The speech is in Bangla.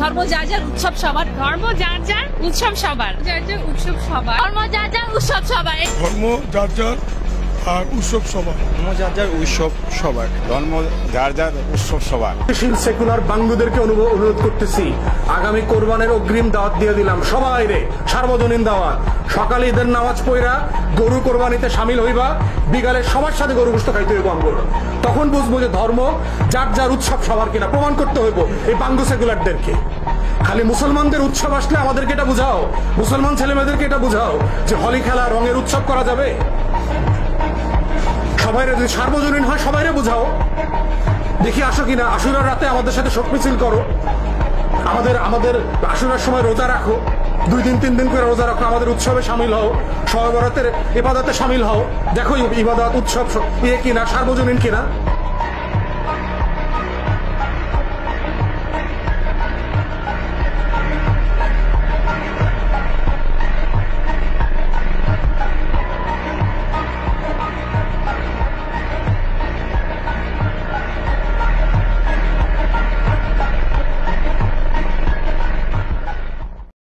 ধর্ম যার যার উৎসব সবার, ধর্ম যার যার উৎসব সবার, যার যার উৎসব সবার, ধর্ম যার যার উৎসব সবার, ধর্ম যার যার আর উৎসব সবার, ধর্ম যার যার উৎসব সবার, ধর্ম যার যার উৎসব সবার। সেকুলার বাঙ্গুদেরকে অনুরোধ করতেছি, আগামী কোরবানের অগ্রিম দাওয়াত দিয়ে দিলাম সবাই রে, সার্বজনীন দাওয়াত। সকালে ঈদের নামাজ পড়া গরু কোরবানিতে সামিল হইবা, বিকালে সবার সাথে গরু গোশত খাইতে হইব আমগো। তখন বুঝবো যে ধর্ম যার যার উৎসব সবার কিনা, প্রমাণ করতে হইব এই বাঙ্গু সেকুলারদেরকে। খালি মুসলমানদের উৎসব আসলে আমাদেরকে এটা বুঝাও, মুসলমান ছেলেমেয়েদেরকে এটা বুঝাও যে হোলি খেলা রঙের উৎসব করা যাবে। সবাইরে যদি সার্বজনীন হয় সবাইরে বুঝাও, দেখি আসো কিনা। আশুরার রাতে আমাদের সাথে শোক মিছিল করো, আমাদের আশুরার সময় রোজা রাখো, 2 দিন 3 দিন করে রোজা রাখো, আমাদের উৎসবে সামিল হও, শবে বরাতের ইবাদতে সামিল হও। দেখো ইবাদত উৎসব কিনা, সার্বজনীন কিনা।